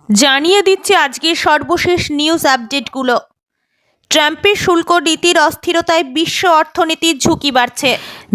জানিয়ে দিচ্ছে আজকের সর্বশেষ নিউজ আপডেটগুলো। ট্রাম্পের শুল্ক নীতির অস্থিরতায় বিশ্ব অর্থনীতির ঝুঁকি বাড়ছে।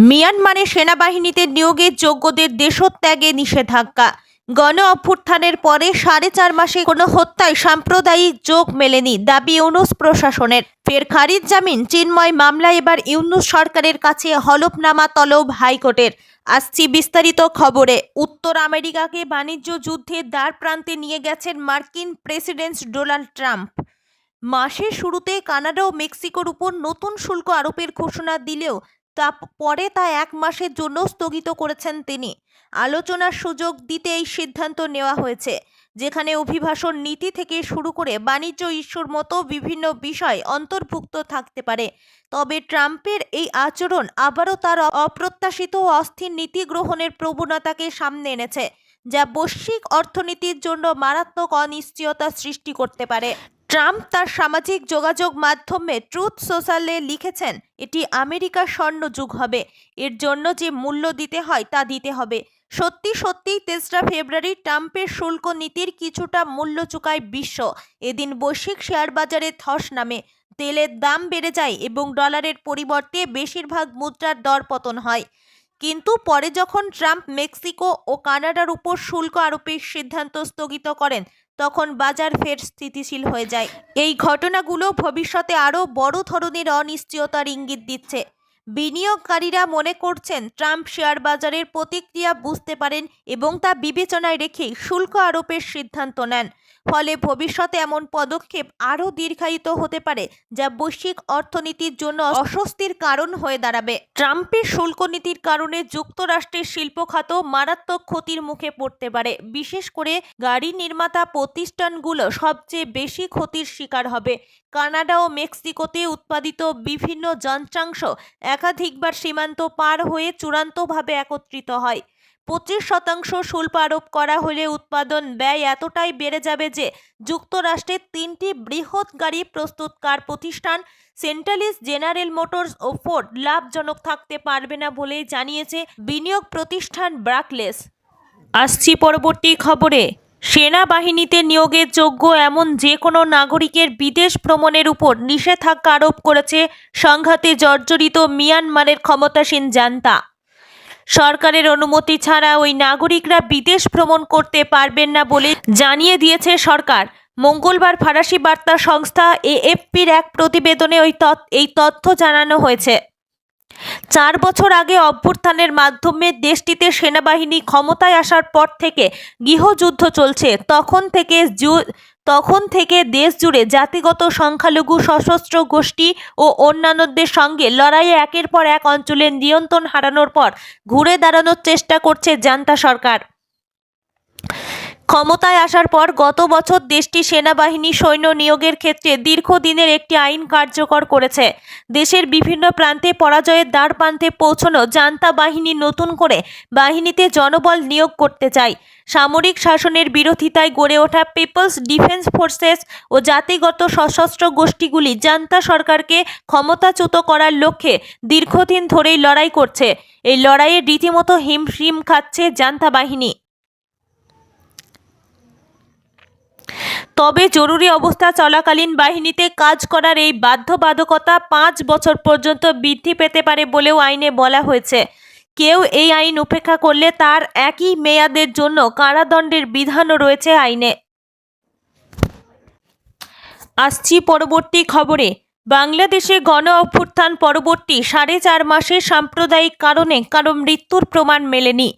মিয়ানমারে সেনাবাহিনীতে নিয়োগের যোগ্যদের দেশত্যাগে নিষেধাজ্ঞা। গণ অভ্যুত্থানের পরে 4.5 মাসে কোনো হত্যায় সাম্প্রদায়িক যোগ মেলেনি, দাবি ইউনূস প্রশাসনের। ফের খারিজ জামিন চিন্ময় মামলা, এবার ইউনূস সরকারের কাছে হলফনামা তলব হাইকোর্টের। আসছি বিস্তারিত খবরে। উত্তর আমেরিকাকে বাণিজ্য যুদ্ধের দ্বার প্রান্তে নিয়ে গেছেন মার্কিন প্রেসিডেন্ট ডোনাল্ড ট্রাম্প। মাসের শুরুতে কানাডা ও মেক্সিকোর উপর নতুন শুল্ক আরোপের ঘোষণা দিলেও পরে তা 1 মাসের জন্য স্থগিত করেছেন তিনি। আলোচনার সুযোগ দিতে এই সিদ্ধান্ত নেওয়া হয়েছে, যেখানে অভিবাসন নীতি থেকে শুরু করে বাণিজ্য ইস্যুর মতো বিভিন্ন বিষয় অন্তর্ভুক্ত থাকতে পারে। তবে ট্রাম্পের এই আচরণ আবারও তার অপ্রত্যাশিত ও অস্থির নীতি গ্রহণের প্রবণতাকে সামনে এনেছে, যা বৈশ্বিক অর্থনীতির জন্য মারাত্মক অনিশ্চয়তা সৃষ্টি করতে পারে। ট্রাম্প তার সামাজিক যোগাযোগ মাধ্যমে ট্রুথ সোশ্যালে লিখেছেন, এটি আমেরিকার স্বর্ণযুগ হবে, এর জন্য যে মূল্য দিতে হয় তা দিতে হবে। সত্যিই 23 ফেব্রুয়ারি ট্রাম্পের শুল্ক নীতির কিছুটা মূল্য চুকায় বিশ্ব। এদিন বৈশ্বিক শেয়ার বাজারে ধস নামে, তেলের দাম বেড়ে যায় এবং ডলারের পরিবর্তে বেশিরভাগ মুদ্রার দর পতন হয়। কিন্তু পরে যখন ট্রাম্প মেক্সিকো ও কানাডার উপর শুল্ক আরোপের সিদ্ধান্ত স্থগিত করেন, তখন বাজার ফের স্থিতিশীল হয়ে যায়। এই ঘটনাগুলো ভবিষ্যতে আরও বড় ধরনের অনিশ্চয়তার ইঙ্গিত দিচ্ছে। বিনিয়োগকারীরা মনে করছেন ট্রাম্প শেয়ার বাজারের প্রতিক্রিয়া বুঝতে পারেন এবং তা বিবেচনায় রেখেই শুল্ক আরোপের সিদ্ধান্ত নেন। ফলে ভবিষ্যতে এমন পদক্ষেপ আরও দীর্ঘায়িত হতে পারে, যা বৈশ্বিক অর্থনীতির জন্য অস্বস্তির কারণ হয়ে দাঁড়াবে। ট্রাম্পের শুল্ক নীতির কারণে যুক্তরাষ্ট্রের শিল্প খাত মারাত্মক ক্ষতির মুখে পড়তে পারে। বিশেষ করে গাড়ি নির্মাতা প্রতিষ্ঠানগুলো সবচেয়ে বেশি ক্ষতির শিকার হবে। কানাডা ও মেক্সিকোতে উৎপাদিত বিভিন্ন যন্ত্রাংশ একাধিকবার সীমান্ত পার হয়ে চূড়ান্তভাবে একত্রিত হয়। 25% শুল্ক আরোপ করা হলে উৎপাদন ব্যয় এতটাই বেড়ে যাবে যে যুক্তরাষ্ট্রের 3টি বৃহৎ গাড়ি প্রস্তুতকার প্রতিষ্ঠান সেন্টালিস, জেনারেল মোটরস ও ফোর্ড লাভজনক থাকতে পারবে না বলেই জানিয়েছে বিনিয়োগ প্রতিষ্ঠান বার্কলেস। আসছি পরবর্তী খবরে। সেনাবাহিনীতে নিয়োগের যোগ্য এমন যে কোনো নাগরিকের বিদেশ ভ্রমণের উপর নিষেধাজ্ঞা আরোপ করেছে সংঘাতে জর্জরিত মিয়ানমারের ক্ষমতাসীন জান্তা। সরকারের অনুমতি ছাড়া ওই নাগরিকরা বিদেশ ভ্রমণ করতে পারবেন না বলে জানিয়ে দিয়েছে সরকার। মঙ্গলবার ফরাসি বার্তা সংস্থা এএফপির এক প্রতিবেদনে এই তথ্য জানানো হয়েছে। 4 বছর আগে অভ্যুত্থানের মাধ্যমে দেশটিতে সেনাবাহিনী ক্ষমতায় আসার পর থেকে গৃহযুদ্ধ চলছে। তখন থেকে দেশ জুড়ে জাতিগত সংখ্যালঘু সশস্ত্র গোষ্ঠী ও অন্যান্যদের সঙ্গে লড়াইয়ে একের পর এক অঞ্চলের নিয়ন্ত্রণ হারানোর পর ঘুরে দাঁড়ানোর চেষ্টা করছে জান্তা সরকার। ক্ষমতায় আসার পর গত বছর দেশটি সেনাবাহিনী সৈন্য নিয়োগের ক্ষেত্রে দীর্ঘদিনের একটি আইন কার্যকর করেছে। দেশের বিভিন্ন প্রান্তে পরাজয়ের দ্বারপ্রান্তে পৌঁছানো জান্তা বাহিনী নতুন করে বাহিনীতে জনবল নিয়োগ করতে চায়। সামরিক শাসনের বিরোধিতায় গড়ে ওঠা পিপলস ডিফেন্স ফোর্সেস ও জাতিগত সশস্ত্র গোষ্ঠীগুলি জান্তা সরকারকে ক্ষমতাচ্যুত করার লক্ষ্যে দীর্ঘদিন ধরেই লড়াই করছে। এই লড়াইয়ে রীতিমতো হিমশিম খাচ্ছে জান্তা বাহিনী। তবে জরুরি অবস্থা চলাকালীন বাহিনীতে কাজ করার এই বাধ্যবাধকতা 5 বছর পর্যন্ত বৃদ্ধি পেতে পারে বলেও আইনে বলা হয়েছে। কেউ এই আইন উপেক্ষা করলে তার একই মেয়াদের জন্য কারাদণ্ডের বিধানও রয়েছে আইনে। আসছি পরবর্তী খবরে। বাংলাদেশে গণ অভ্যুত্থান পরবর্তী 4.5 মাসে সাম্প্রদায়িক কারণে কারো মৃত্যুর প্রমাণ মেলেনি,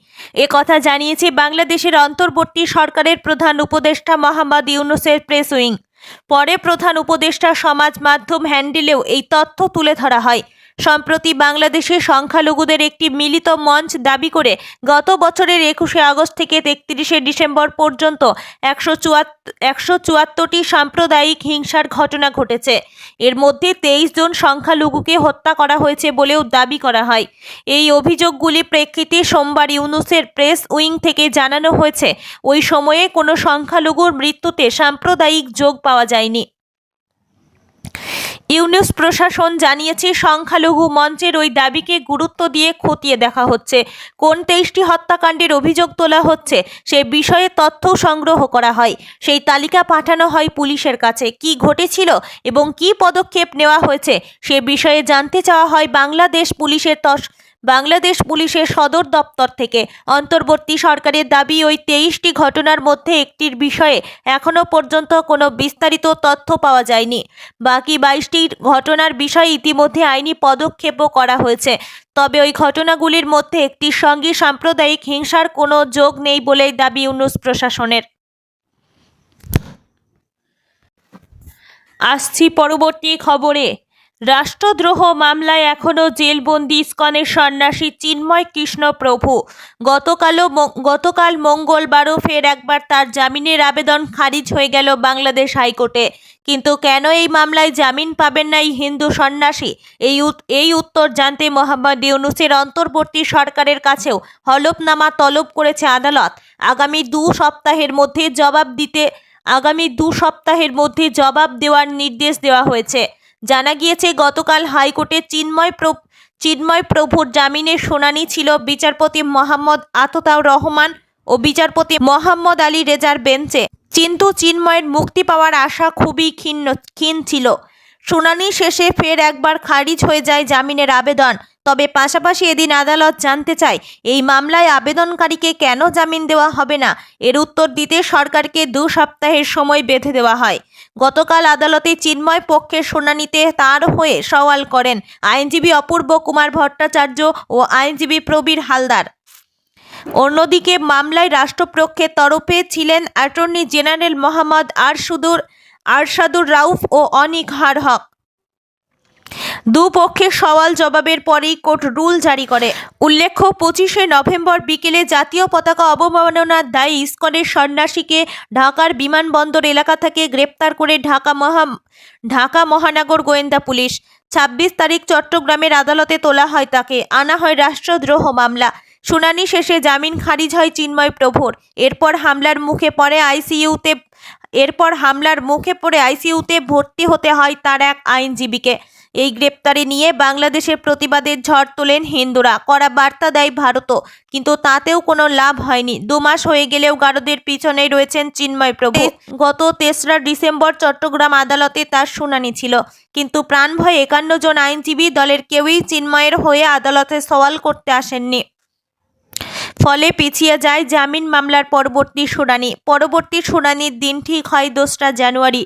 একথা জানিয়েছে বাংলাদেশের অন্তর্বর্তী সরকারের প্রধান উপদেষ্টা মোহাম্মদ ইউনূসের প্রেস উইং। পরে প্রধান উপদেষ্টা সমাজ মাধ্যম হ্যান্ডেলেও এই তথ্য তুলে ধরা হয়। সম্প্রতি বাংলাদেশের সংখ্যালঘুদের একটি মিলিত মঞ্চ দাবি করে গত বছরের 21শে আগস্ট থেকে 31শে ডিসেম্বর পর্যন্ত 174টি সাম্প্রদায়িক হিংসার ঘটনা ঘটেছে। এর মধ্যে 23 জন সংখ্যালঘুকে হত্যা করা হয়েছে বলেও দাবি করা হয়। এই অভিযোগগুলি প্রেক্ষিতে সোমবার ইউনূসের প্রেস উইং থেকে জানানো হয়েছে, ওই সময়ে কোনো সংখ্যালঘুর মৃত্যুতে সাম্প্রদায়িক যোগ পাওয়া যায়নি। ইউনূস প্রশাসন জানিয়েছে, সংখ্যালঘু মঞ্চের ওই দাবিকে গুরুত্ব দিয়ে খতিয়ে দেখা হচ্ছে। কোন 23টি হত্যাকাণ্ডের অভিযোগ তোলা হচ্ছে সে বিষয়ে তথ্য সংগ্রহ করা হয়। সেই তালিকা পাঠানো হয় পুলিশের কাছে। কি ঘটেছিল এবং কি পদক্ষেপ নেওয়া হয়েছে সে বিষয়ে জানতে চাওয়া হয় বাংলাদেশ পুলিশের সদর দপ্তর থেকে। অন্তর্বর্তী সরকারের দাবি, ওই 23টি ঘটনার মধ্যে একটির বিষয়ে এখনও পর্যন্ত কোনো বিস্তারিত তথ্য পাওয়া যায়নি। বাকি 22টি ঘটনার বিষয়ে ইতিমধ্যে আইনি পদক্ষেপও করা হয়েছে। তবে ওই ঘটনাগুলির মধ্যে একটির সঙ্গে সাম্প্রদায়িক হিংসার কোনো যোগ নেই বলেই দাবি ইউনূস প্রশাসনের। আসছি পরবর্তী খবরে। রাষ্ট্রদ্রোহ মামলায় এখনও জেলবন্দি ইসকনের সন্ন্যাসী চিন্ময় কৃষ্ণ প্রভু। গতকাল মঙ্গলবারও ফের একবার তার জামিনের আবেদন খারিজ হয়ে গেল বাংলাদেশ হাইকোর্টে। কিন্তু কেন এই মামলায় জামিন পাবেন না এই হিন্দু সন্ন্যাসী, এই উত্তর জানতে মোহাম্মদ ইউনূসের অন্তর্বর্তী সরকারের কাছেও হলফনামা তলব করেছে আদালত। আগামী 2 সপ্তাহের মধ্যে জবাব দেওয়ার নির্দেশ দেওয়া হয়েছে। জানা গিয়েছে, গতকাল হাইকোর্টে চিন্ময় প্রভুর জামিনের শুনানি ছিল বিচারপতি মোহাম্মদ আততাউর রহমান ও বিচারপতি মোহাম্মদ আলী রেজার বেঞ্চে। কিন্তু চিন্ময়ের মুক্তি পাওয়ার আশা খুবই ক্ষীণ ছিল। শুনানি শেষে ফের একবার খারিজ হয়ে যায় জামিনের আবেদন। তবে পাশাপাশি এদিন আদালত জানতে চায়, এই মামলায় আবেদনকারীকে কেন জামিন দেওয়া হবে না। এর উত্তর দিতে সরকারকে 2 সপ্তাহের সময় বেঁধে দেওয়া হয়। গতকাল আদালতে চিন্ময় পক্ষের শুনানিতে তার হয়ে সওয়াল করেন আইনজীবী অপূর্ব কুমার ভট্টাচার্য ও আইনজীবী প্রবীর হালদার। অন্যদিকে মামলায় রাষ্ট্রপক্ষের তরফে ছিলেন অ্যাটর্নি জেনারেল মোহাম্মদ আরশাদুর রাউফ ও অনিক হক। দুপক্ষের সওয়াল জবাবের পরেই কোর্ট রুল জারি করে। উল্লেখ্য, 25শে নভেম্বর বিকেলে জাতীয় পতাকা অবমাননার দায়ে ইসকনের সন্ন্যাসীকে ঢাকার বিমানবন্দর এলাকা থেকে গ্রেপ্তার করে ঢাকা মহানগর গোয়েন্দা পুলিশ। 26 তারিখ চট্টগ্রামের আদালতে তোলা হয় তাকে। আনা হয় রাষ্ট্রদ্রোহ মামলা। শুনানি শেষে জামিন খারিজ হয় চিন্ময় প্রভুর। এরপর হামলার মুখে পড়ে আইসিইউতে ভর্তি হতে হয় তার এক আইনজীবীকে। এই গ্রেপ্তারি নিয়ে বাংলাদেশের প্রতিবাদের ঝড় তোলেন হিন্দুরা। কড়া বার্তা দেয় ভারতও, কিন্তু তাতেও কোনো লাভ হয়নি। 2 মাস হয়ে গেলেও গারদের পিছনেই রয়েছেন চিন্ময় প্রভু। গত 3রা ডিসেম্বর চট্টগ্রাম আদালতে তার শুনানি ছিল, কিন্তু প্রাণভয়ে 51 জন আইনজীবী দলের কেউই চিন্ময়ের হয়ে আদালতে সওয়াল করতে আসেননি। ফলে পিছিয়ে যায় জামিন মামলার পরবর্তী শুনানির দিন ঠিক হয় 2রা জানুয়ারি।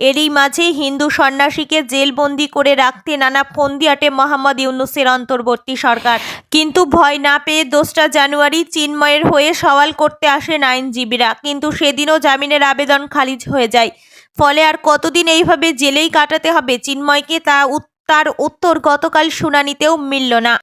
এরই মাঝেই হিন্দু সন্ন্যাসীকে জেলবন্দি করে রাখতে নানা ফন্দি আঁটে মোহাম্মদ ইউনূসের অন্তর্বর্তী সরকার। কিন্তু ভয় না পেয়ে 2রা জানুয়ারি চিন্ময়ের হয়ে সওয়াল করতে আসেন আইনজীবীরা। কিন্তু সেদিনও জামিনের আবেদন খারিজ হয়ে যায়। ফলে আর কতদিন এইভাবে জেলেই কাটাতে হবে চিন্ময়কে, তার উত্তর গতকাল শুনানিতেও মিলল না।